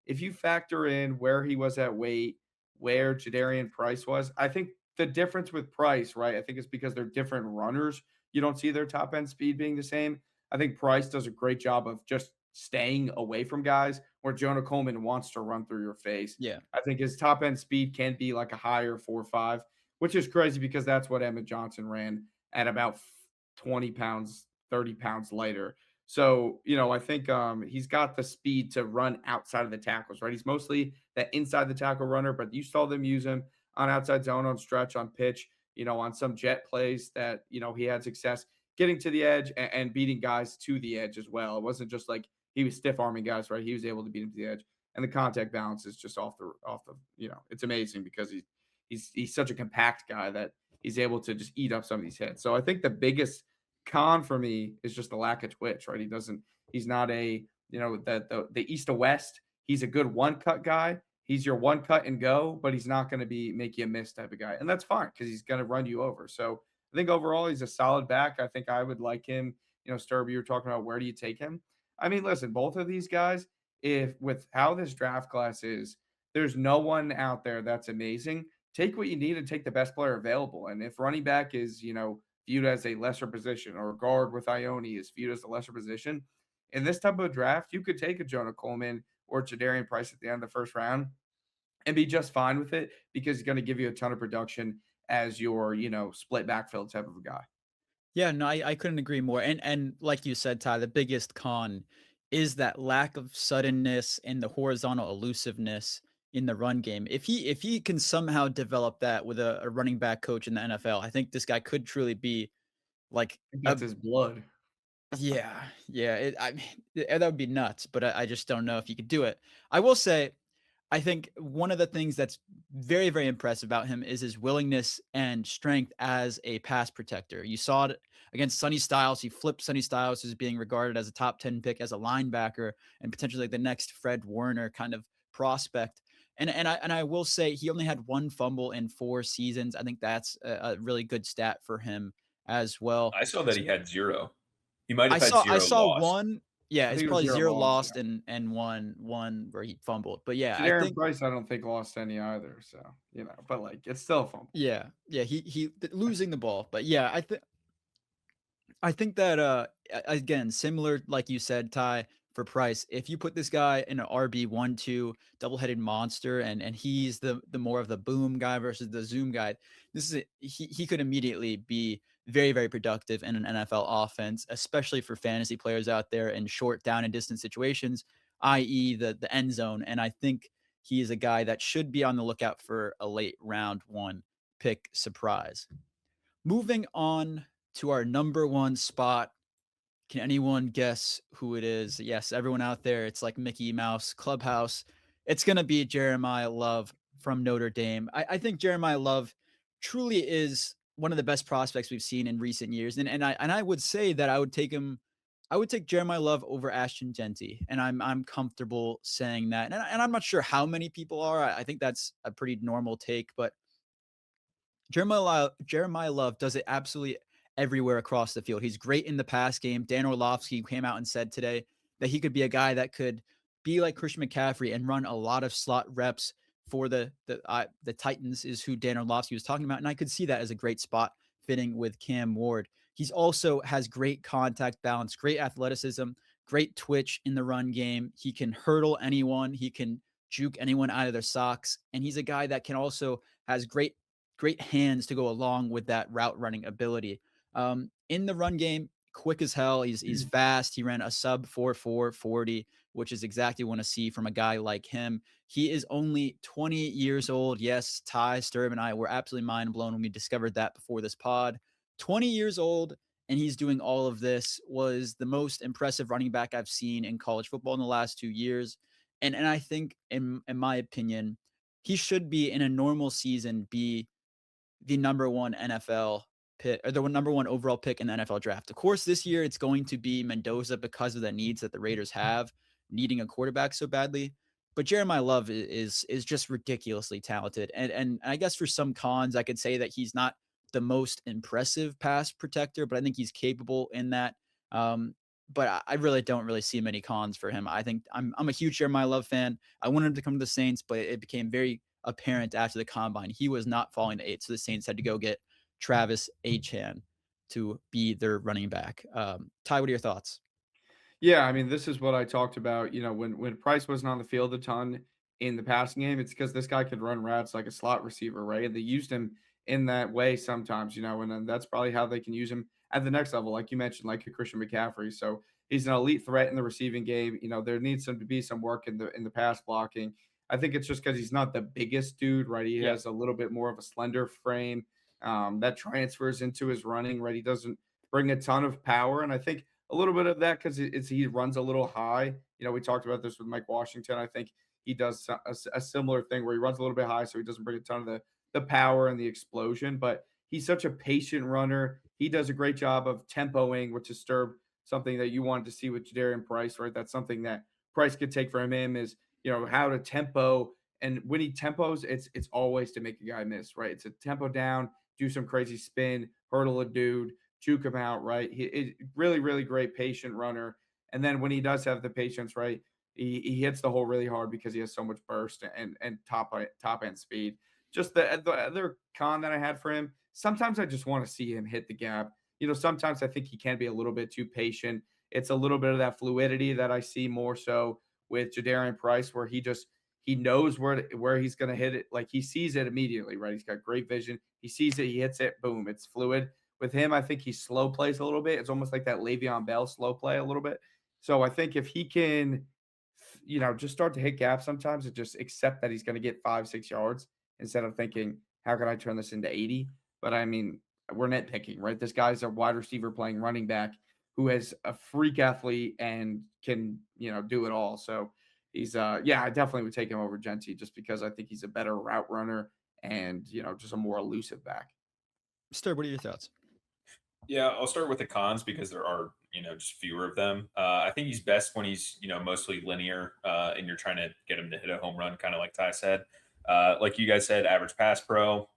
If you factor in where he was at weight, where Jadarian Price was, I think the difference with Price, right? I think it's because they're different runners. You don't see their top end speed being the same. I think Price does a great job of just staying away from guys where Jonah Coleman wants to run through your face. Yeah. I think his top end speed can be like a higher 4.5, which is crazy because that's what Emmett Johnson ran at about 20 pounds, 30 pounds lighter. So, I think he's got the speed to run outside of the tackles, right? He's mostly that inside the tackle runner, but you saw them use him on outside zone, on stretch, on pitch, on some jet plays that, he had success getting to the edge and beating guys to the edge as well. It wasn't just like he was stiff arming guys, right? He was able to beat him to the edge. And the contact balance is just off the, it's amazing because he's such a compact guy that he's able to just eat up some of these hits. So I think the biggest con for me is just the lack of twitch, right? He's not a, the east to west. He's a good one cut guy. He's your one cut and go, but he's not going to be make you a miss type of guy. And that's fine because he's going to run you over. So I think overall he's a solid back. I think I would like him. Sturby, you were talking about where do you take him? I mean, listen, both of these guys, if with how this draft class is, there's no one out there that's amazing. Take what you need and take the best player available. And if running back is, viewed as a lesser position, or guard with Ione is viewed as a lesser position, in this type of draft, you could take a Jonah Coleman or Jadarian Price at the end of the first round and be just fine with it because he's going to give you a ton of production as your, split backfield type of a guy. Yeah, no, I couldn't agree more. And like you said, Ty, the biggest con is that lack of suddenness and the horizontal elusiveness in the run game. If he can somehow develop that with a running back coach in the NFL, I think this guy could truly be like That's a his blood. yeah, yeah. I mean, that would be nuts, but I just don't know if you could do it. I will say I think one of the things that's very, very impressive about him is his willingness and strength as a pass protector. You saw it against Sonny Styles. He flipped Sonny Styles, who's being regarded as a top 10 pick as a linebacker and potentially like the next Fred Warner kind of prospect. And I will say he only had one fumble in 4 seasons. I think that's a really good stat for him as well. I saw that he had zero. He might I have had saw I zero saw lost. one. Yeah, I it's think it was probably 0 0 loss, lost and one where he fumbled. But yeah, I Jadarian think Price, I don't think lost any either. So, but like it's still a fumble. yeah, losing the ball. But yeah, I think that again, similar like you said, Ty, for Price, if you put this guy in an RB 1-2 double-headed monster and he's the more of the boom guy versus the zoom guy, he could immediately be very, very productive in an NFL offense, especially for fantasy players out there in short down and distance situations, i.e. the end zone. And I think he is a guy that should be on the lookout for a late round one pick surprise. Moving on to our number one spot, Can anyone guess who it is? Yes, everyone out there, it's like Mickey Mouse Clubhouse. It's going to be Jeremiah Love from Notre Dame. I think Jeremiah Love truly is one of the best prospects we've seen in recent years. And I would say that I would take Jeremiah Love over Ashton Genty. And I'm comfortable saying that. And I'm not sure how many people are. I think that's a pretty normal take, but Jeremiah Love does it absolutely everywhere across the field. He's great in the pass game. Dan Orlovsky came out and said today that he could be a guy that could be like Christian McCaffrey and run a lot of slot reps for the Titans is who Dan Orlovsky was talking about, and I could see that as a great spot fitting with Cam Ward. He's also has great contact balance, great athleticism, great twitch in the run game. He can hurdle anyone. He can juke anyone out of their socks, and he's a guy that can also has great hands to go along with that route running ability. In the run game, quick as hell. He's fast. He ran a sub 4.4 40, which is exactly what I want to see from a guy like him. He is only 20 years old. Yes, Ty, Sturb, and I were absolutely mind blown when we discovered that before this pod. 20 years old, and he's doing all of this. Was the most impressive running back I've seen in college football in the last 2 years. And I think, in my opinion, he should be in a normal season be the number one NFL pick or the number one overall pick in the NFL draft. Of course, this year it's going to be Mendoza because of the needs that the Raiders have, needing a quarterback so badly. But Jeremiah Love is just ridiculously talented. And I guess for some cons, I could say that he's not the most impressive pass protector, but I think he's capable in that. But I really don't really see many cons for him. I think I'm a huge Jeremiah Love fan. I wanted him to come to the Saints, but it became very apparent after the combine he was not falling to 8. So the Saints had to go get Travis Achan to be their running back. Ty, what are your thoughts? Yeah, I mean, this is what I talked about. When Price wasn't on the field a ton in the passing game, it's because this guy could run routes like a slot receiver, right? And they used him in that way sometimes, and then that's probably how they can use him at the next level, like you mentioned, like a Christian McCaffrey. So he's an elite threat in the receiving game. There needs to be some work in the pass blocking. I think it's just because he's not the biggest dude, right? He Yeah. has a little bit more of a slender frame that transfers into his running, right? He doesn't bring a ton of power, and I think a little bit of that because he runs a little high. We talked about this with Mike Washington. I think he does a similar thing where he runs a little bit high, so he doesn't bring a ton of the power and the explosion. But he's such a patient runner. He does a great job of tempoing, which is something that you wanted to see with Jadarian Price, right? That's something that Price could take from him is how to tempo. And when he tempos, it's always to make a guy miss, right? It's a tempo down, do some crazy spin, hurdle a dude, juke him out, right? He really, really great patient runner. And then when he does have the patience, right, he hits the hole really hard because he has so much burst and top end speed. Just the other con that I had for him, sometimes I just want to see him hit the gap. Sometimes I think he can be a little bit too patient. It's a little bit of that fluidity that I see more so with Jadarian Price, where he knows where he's going to hit it. Like he sees it immediately, right? He's got great vision. He sees it, he hits it, boom, it's fluid. With him, I think he slow plays a little bit. It's almost like that Le'Veon Bell slow play a little bit. So I think if he can, just start to hit gaps sometimes and just accept that he's going to get 5-6 yards instead of thinking, how can I turn this into 80? But I mean, we're nitpicking, right? This guy's a wide receiver playing running back who has a freak athlete and can, do it all. So he's, yeah, I definitely would take him over Genty just because I think he's a better route runner and, just a more elusive back. Stir, what are your thoughts? Yeah, I'll start with the cons because there are, just fewer of them. I think he's best when he's, mostly linear and you're trying to get him to hit a home run, kind of like Ty said. Like you guys said, average pass pro.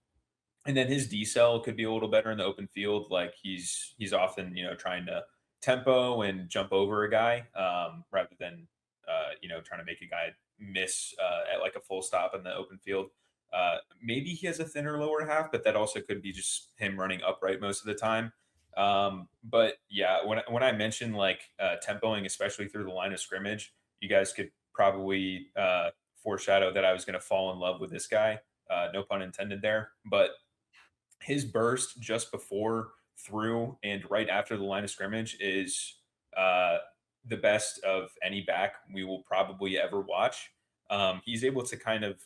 And then his decel could be a little better in the open field. Like he's often, trying to tempo and jump over a guy rather than, trying to make a guy miss at like a full stop in the open field. Maybe he has a thinner lower half, but that also could be just him running upright most of the time. But yeah, when I mentioned like tempoing, especially through the line of scrimmage, you guys could probably foreshadow that I was going to fall in love with this guy. No pun intended there. But his burst just before, through, and right after the line of scrimmage is uh, the best of any back we will probably ever watch. He's able to kind of,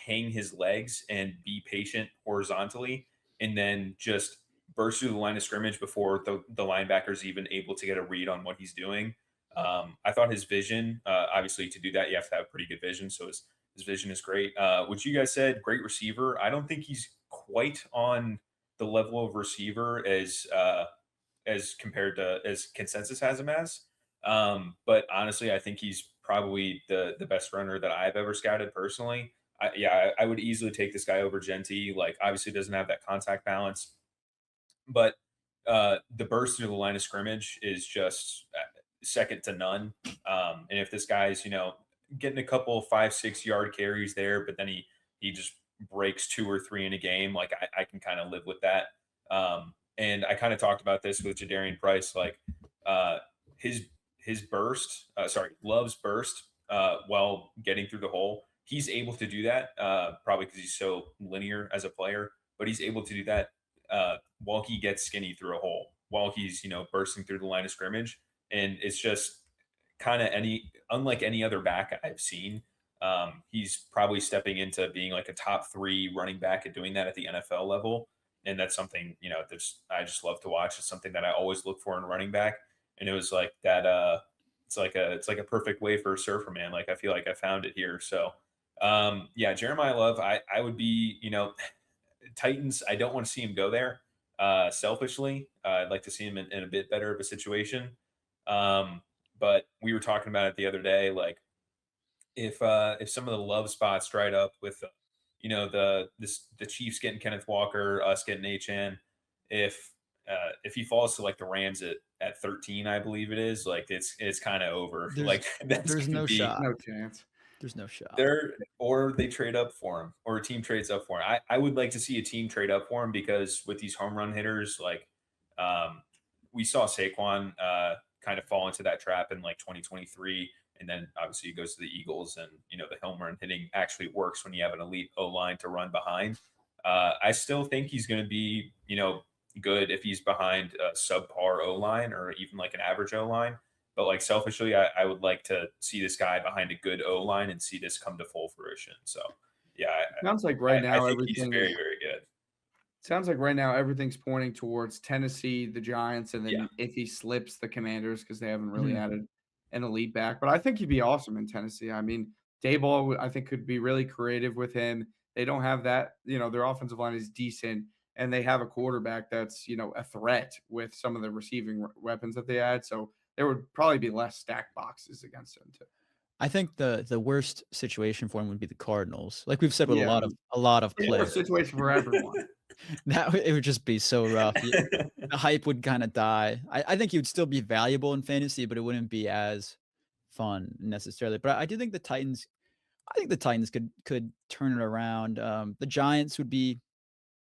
hang his legs and be patient horizontally and then just burst through the line of scrimmage before the linebacker's even able to get a read on what he's doing. I thought his vision, obviously, to do that, you have to have pretty good vision. So his vision is great. Which you guys said, great receiver. I don't think he's quite on the level of receiver as compared to as consensus has him as. But honestly, I think he's probably the best runner that I've ever scouted personally. I would easily take this guy over Genty. Like, obviously, doesn't have that contact balance, but the burst through the line of scrimmage is just second to none. And if this guy's getting a couple 5-6 yard carries there, but then he just breaks 2 or 3 in a game, like I can kind of live with that. And I kind of talked about this with Jadarian Price, like uh, his burst, Love's burst while getting through the hole. He's able to do that probably because he's so linear as a player, but he's able to do that while he gets skinny through a hole, while he's bursting through the line of scrimmage, and it's just kind of unlike any other back I've seen. He's probably stepping into being like a top 3 running back at doing that at the NFL level, and that's something I just love to watch. It's something that I always look for in a running back, and it was like that. It's like a perfect way for a surfer man. Like I feel like I found it here. So yeah, Jeremiah Love. I would be Titans. I don't want to see him go there. Selfishly, I'd like to see him in a bit better of a situation. But we were talking about it the other day. Like if some of the Love spots dried up with the Chiefs getting Kenneth Walker, us getting HN, if he falls to like the Rams at 13, I believe it is, like it's kind of over. Like there's no shot. No chance. There's no shot. Or they trade up for him, or a team trades up for him. I would like to see a team trade up for him, because with these home run hitters, like we saw Saquon kind of fall into that trap in like 2023. And then obviously he goes to the Eagles, and the home run hitting actually works when you have an elite O line to run behind. I still think he's going to be good if he's behind a subpar O line, or even like an average O line. But like selfishly, I would like to see this guy behind a good O line and see this come to full fruition. So yeah, Sounds like right now I think he's everything very, very good. Sounds like right now everything's pointing towards Tennessee, the Giants, and Yeah. then if he slips, the Commanders, because they haven't really Mhm. added an elite back. But I think he'd be awesome in Tennessee. I mean, Dayball, I think, could be really creative with him. They don't have that, their offensive line is decent, and they have a quarterback that's, a threat with some of the receiving weapons that they add. So there would probably be less stack boxes against him too. I think the worst situation for him would be the Cardinals. Like we've said with Yeah. a lot of It's a players, situation for everyone. it would just be so rough. The hype would kind of die. I think he would still be valuable in fantasy, but it wouldn't be as fun necessarily. But I do think the Titans. I think the Titans could turn it around. The Giants would be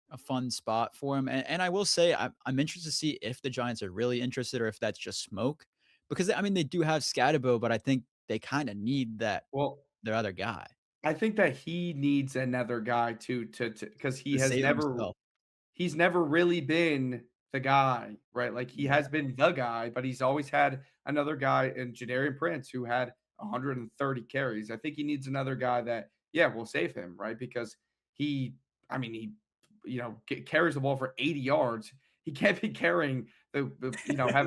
a fun spot for him, and I will say I'm interested to see if the Giants are really interested, or if that's just smoke. Because I mean they do have Scatterbo, but I think they kind of need Well, their other guy I think that he needs another guy to because he to has save never himself. he's never really been the guy, right? Like he has been the guy, but he's always had another guy in Jadarian Prince who had 130 carries. I think he needs another guy that, yeah, will save him, right? Because he, I mean, he, carries the ball for 80 yards. He can't be carrying have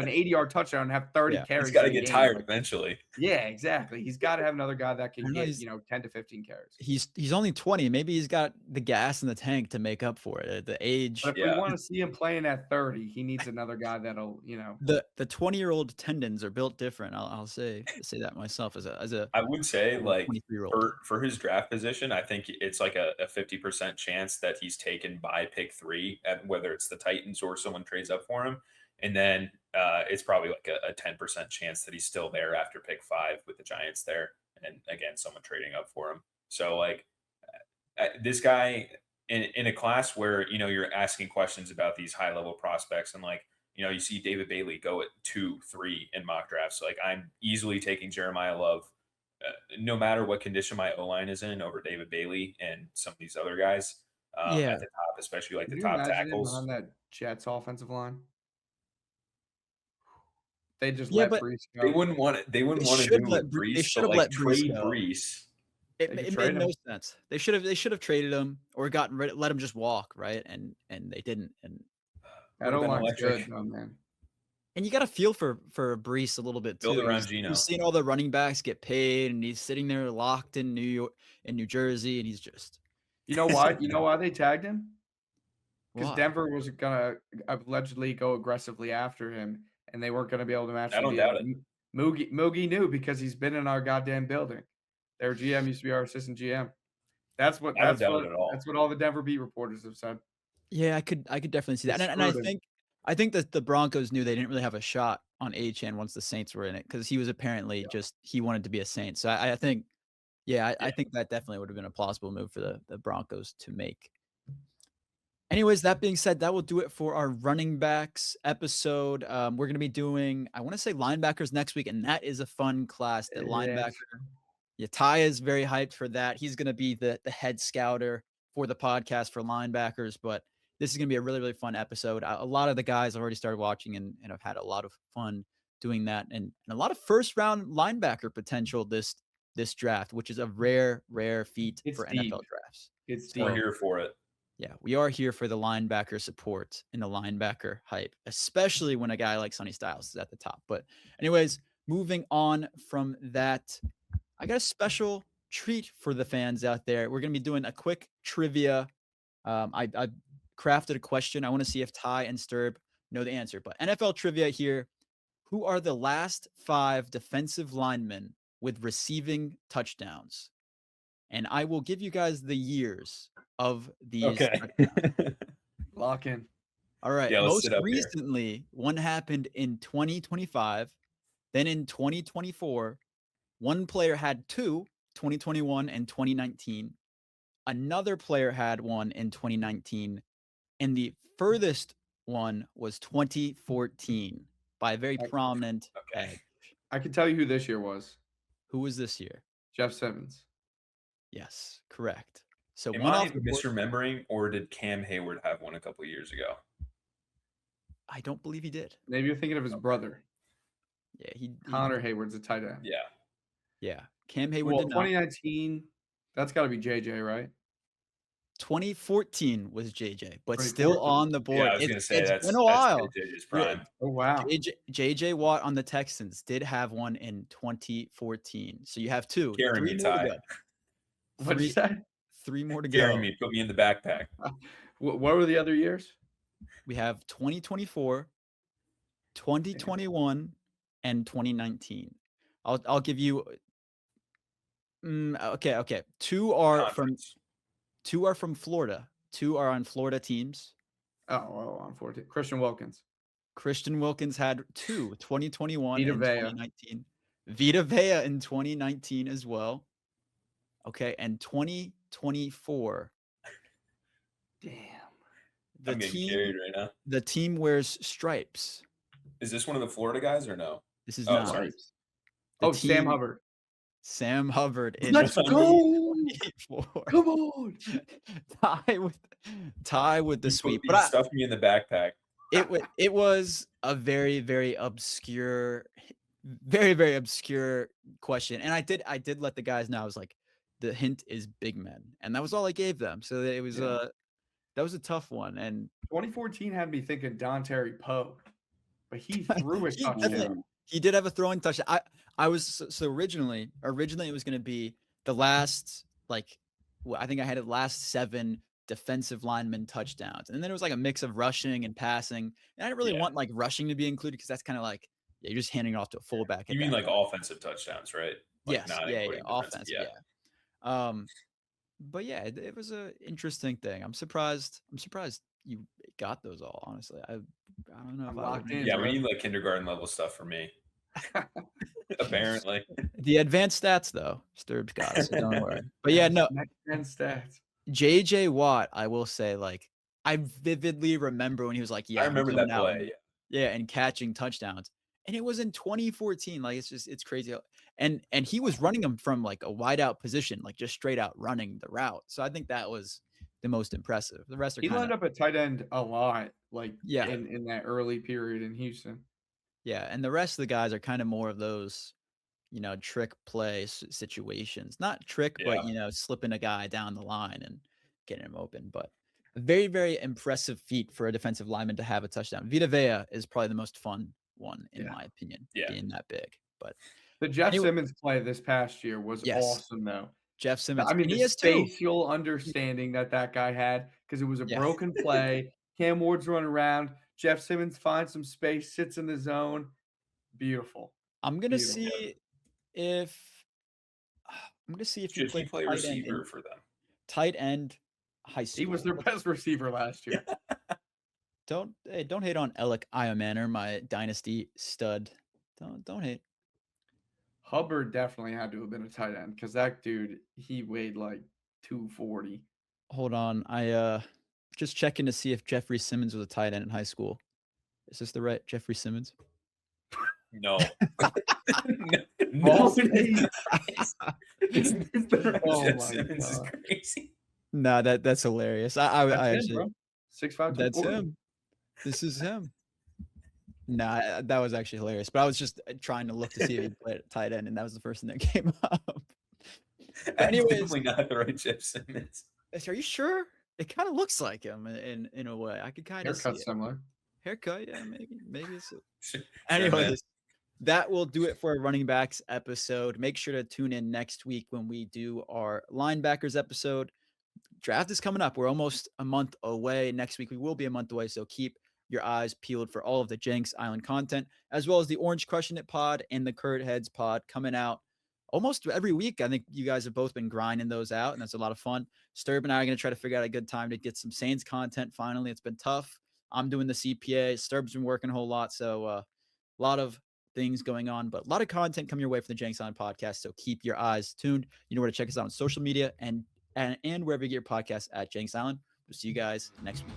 an 80-yard touchdown and have 30 Yeah. He's carries got in to a get game. tired Like, eventually. yeah, exactly. He's got to have another guy that I can don't know, get, 10 to 15 carries. he's only 20. Maybe he's got the gas in the tank to make up for it. The But age, if we Yeah. want to see him playing at 30, he needs another guy that'll, the 20-year-old tendons are built different. I'll say that myself as a I would say, like, 23-year-old. for his draft position, I think it's like a 50% chance that he's taken by pick 3, at whether it's the Titans or someone trades up for him. And then it's probably like a 10% chance that he's still there after pick 5 with the Giants there. And again, someone trading up for him. So like this guy in a class where, you're asking questions about these high level prospects, and like, you see David Bailey go at 2-3 in mock drafts. Like I'm easily taking Jeremiah Love, no matter what condition my O line is in, over David Bailey and some of these other guys Yeah. at the top, especially like Can the you top imagine him tackles. on that Jets offensive line? They just Yeah, let but Brees They go. wouldn't want it. They they wouldn't want to should do let with they Brees, should but have like let Brees trade go. Brees. It They could it trade made no him. sense. They should have traded him or gotten rid let him just walk, right? And they didn't. And That Would've been O-line's electric. good, though, man. And you got to feel for Brees a little bit Build too. around Geno. He's seen all the running backs get paid, and he's sitting there locked in New York, in New Jersey, and he's just You know why? You know why they tagged him? Because why? Denver was gonna allegedly go aggressively after him, and they weren't gonna be able to match I the don't deal. doubt it. Moogie knew because he's been in our goddamn building. Their GM used to be our assistant GM. That's what I don't doubt it at all. that's what all the Denver beat reporters have said. Yeah, I could definitely see that, They and I screwed him. think that the Broncos knew they didn't really have a shot on Achane once the Saints were in it because he was apparently Yeah. just he wanted to be a Saint. So I think, yeah, I Yeah. think that definitely would have been a plausible move for the Broncos to make. Anyways, that being said, that will do it for our running backs episode. We're gonna be doing, I want to say linebackers next week, and that is a fun class. That linebacker. Yeah, Ty is very hyped for that. He's going to be the head scouter for the podcast for linebackers, but this is going to be a really, really fun episode. A lot of the guys have already started watching and have had a lot of fun doing that, and a lot of first round linebacker potential this draft, which is a rare feat It's for deep. NFL drafts. It's We're deep. here for it. Yeah, we are here for the linebacker support and the linebacker hype, especially when a guy like Sonny Styles is at the top. But anyways, moving on from that, I got a special treat for the fans out there. We're going to be doing a quick trivia. I crafted a question. I want to see if Ty and STERB know the answer. But NFL trivia here. Who are the last 5 defensive linemen with receiving touchdowns? And I will give you guys the years of these. Okay. Lock in. All right. Yeah, let's Most sit up here. recently, one happened in 2025. Then in 2024, one player had 2, 2021 and 2019. Another player had one in 2019. And the furthest one was 2014 by a very prominent Okay. edge. I can tell you who this year was. Who was this year? Jeff Simmons. Yes, correct. So Am one I off the board. misremembering, or did Cam Hayward have one a couple years ago? I don't believe he did. Maybe you're thinking of his brother. Yeah, he Connor Hayward's a tight end. Yeah. Yeah, Cam Hayward Well, did not. 2019, that's got to be JJ, right? 2014 was JJ, but still 2014. on the board. Yeah, I was gonna say it's that's been a while. JJ's prime. Oh, wow. JJ Watt on the Texans did have one in 2014. So you have 2. Carry 3 me, more to Ty. go. What'd you say? 3 more to go. Carry me, put me in the backpack. What were the other years? We have 2024, 2021, and 2019. I'll give you. Okay. 2 are from Florida. 2 are on Florida teams. Oh, on 14. Christian Wilkins. Christian Wilkins had 2, 2021 Vita and Vea. 2019. Vita Vea in 2019 as well. Okay, and 2024. Damn. I'm getting carried right now. The team wears stripes. Is this one of the Florida guys or no? This is Oh, not. sorry. The Sam team- Hubbard. Sam Hubbard in Let's go. 2024. Come on. Tie with the You sweep. put- you But stuffed me in the backpack. it was a very, very obscure question. And I did let the guys know. I was like, the hint is big men. And that was all I gave them. So it was that was a tough one. And 2014 had me thinking Don Terry Poe, but he threw his touchdown. He did have a throwing touchdown. I was so originally it was going to be the last, like, I think I had it last 7 defensive lineman touchdowns, and then it was like a mix of rushing and passing. And I didn't really want like rushing to be included because that's kind of like you're just handing it off to a fullback. You mean like offensive touchdowns, right? Like Yes, offense, but yeah, it was a interesting thing. I'm surprised you got those all. Honestly, I don't know. I'm If I locked would- in. Yeah, we need like kindergarten level stuff for me. Apparently. The advanced stats though, Sturb's got, so don't worry. But yeah, no, Next gen stats. JJ Watt, I will say, like, I vividly remember when he was like, I remember that out play. and catching touchdowns. And it was in 2014. Like, it's crazy. And he was running them from like a wide out position, like just straight out running the route. So I think that was the most impressive. The rest are He lined kind of, up at tight end a lot, like Yeah. in that early period in Houston. yeah. And the rest of the guys are kind of more of those, trick play situations. Not trick, but, slipping a guy down the line and getting him open. But Very, very impressive feat for a defensive lineman to have a touchdown. Vita Vea is probably the most fun one, in my opinion, being that big. But the Jeff anyway, Simmons play this past year was yes, awesome, though. Jeff Simmons. I mean, And the he is too. spatial understanding that guy had, because it was a Yeah. broken play. Cam Ward's running around. Jeff Simmons finds some space, sits in the zone. Beautiful. I'm gonna see if he Should he played play tight end receiver for them? tight end high school. He was their best receiver last year. Don't hate on Alec Iomanner, my dynasty stud. Don't hate. Hubbard definitely had to have been a tight end, because that dude, he weighed like 240. Hold on, I just checking to see if Jeffrey Simmons was a tight end in high school. Is this the right Jeffrey Simmons? No. Oh, Simmons is crazy. Nah, that's hilarious. I actually 6'5", that's him. This is him. Nah, that was actually hilarious. But I was just trying to look to see if he played at tight end, and that was the first thing that came up. Anyways, definitely not the right Jeff Simmons. Are you sure? It kind of looks like him in a way. I could kind of see it. Similar. Haircut, yeah, maybe it's. Sure, Anyways, that will do it for a running backs episode. Make sure to tune in next week when we do our linebackers episode. Draft is coming up. We're almost a month away. Next week we will be a month away, so keep your eyes peeled for all of the Jenks Island content, as well as the Orange Crushing It pod and the Curd Heads pod coming out almost every week. I think you guys have both been grinding those out, and that's a lot of fun. STERB and I are going to try to figure out a good time to get some Saints content finally. It's been tough. I'm doing the CPA. STERB's been working a whole lot, so a lot of things going on, but a lot of content coming your way from the Jenks Island podcast, so keep your eyes tuned. You know where to check us out on social media and wherever you get your podcasts at Jenks Island. We'll see you guys next week.